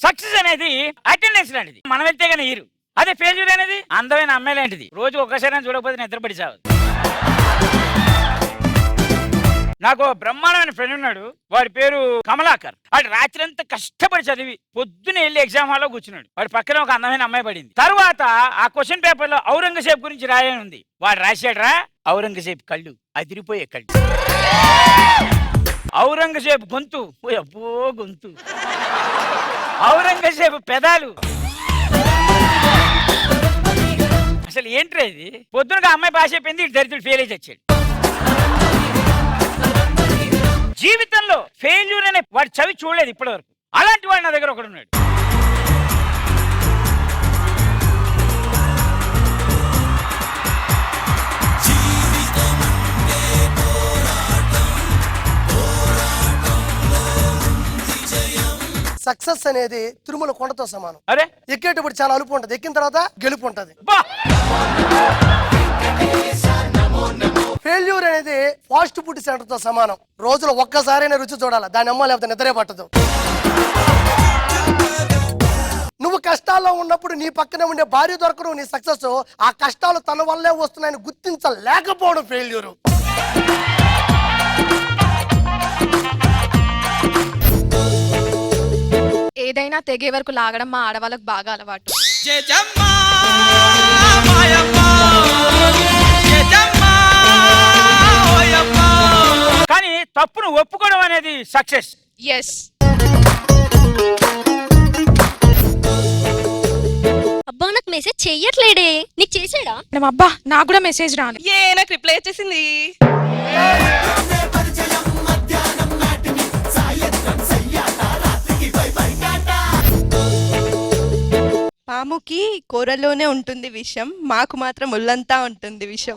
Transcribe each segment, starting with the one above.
Success అనేది attendance లాంటిది, మనం వెళ్తే కానీ ఈరు. అదే ఫెయిల్యూర్ అనేది అందమైన అమ్మాయి లాంటిది, రోజు ఒక్కసారి చూడకపోతే నిద్రపడి చావదు. నాకు బ్రహ్మాండమైన ఫ్రెండ్ ఉన్నాడు, వాడి పేరు కమలాకర్. వాడు రాత్రి అంతా కష్టపడి చదివి పొద్దున వెళ్ళి ఎగ్జామ్ హాల్లో కూర్చున్నాడు. వాడి పక్కన ఒక అందమైన అమ్మాయి పడింది. తర్వాత ఆ క్వశ్చన్ పేపర్ లో ఔరంగజేబ్ గురించి రాయని ఉంది. వాడు రాశాడ్రా, ఔరంగజేబ్ కళ్ళు అదిరిపోయే కళ్ళు, ఔరంగజేబ్ గొంతు అబ్బో గొంతు, ఔరంగజేబ్ పెదాలు. అసలు ఏంట్రా ఇది? పొద్దునగా అమ్మాయి పాస్ అయిపోయింది, ఇటు దరిద్రుడు ఫెయిల్ అయి చచ్చాడు. జీవితంలో ఫెయిల్యూర్ అనే వాడు చవి చూడలేదు ఇప్పటి వరకు. అలాంటి వాడు నా దగ్గర ఒకడు ఉన్నాడు. సక్సెస్ అనేది తిరుమల కొండతో సమానం. అరే ఎక్కేటప్పుడు చాలా అలుపు ఉంటది, ఎక్కిన తర్వాత గెలుపు ఉంటది. ఫెయిల్యూర్ అనేది ఫాస్ట్ ఫుడ్ సెంటర్ తో సమానం. రోజులో ఒక్కసారైనా రుచి చూడాలి, దాని అమ్మ లేకపోతే నిద్రే పట్టదు. నువ్వు కష్టాల్లో ఉన్నప్పుడు నీ పక్కనే ఉండే భార్య దొరకడం నీ సక్సెస్. ఆ కష్టాలు తన వల్లే వస్తున్నాయని గుర్తించలేకపోవడం ఫెయిల్యూర్. ఏదైనా తెగే వరకు లాగడం మా ఆడవాళ్ళకు బాగా అలవాటు. కానీ తప్పును ఒప్పుకోవడం అనేది సక్సెస్. ఎస్. అబ్బా నాకు మెసేజ్ చెయ్యట్లేడే, నీకు చేసాడా? అబ్బా నాకు కూడా మెసేజ్ రాను. నాకు రిప్లై వచ్చేసింది. పాముకి కూరలోనే ఉంటుంది విషం, మాకు మాత్రం ఒళ్ళంతా ఉంటుంది విషం.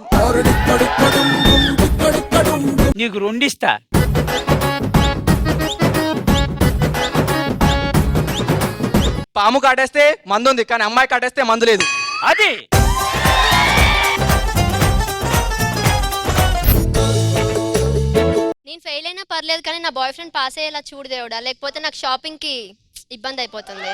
నీకు రెండిస్తా. పాము కాటేస్తే మందు ఉంది, కానీ అమ్మాయి కాటేస్తే మందు లేదు. అది నేను ఫెయిల్ అయినా పర్లేదు కానీ నా బాయ్ ఫ్రెండ్ పాస్ అయ్యేలా చూడు దేవుడా, లేకపోతే నాకు షాపింగ్ కి ఇబ్బంది అయిపోతుంది.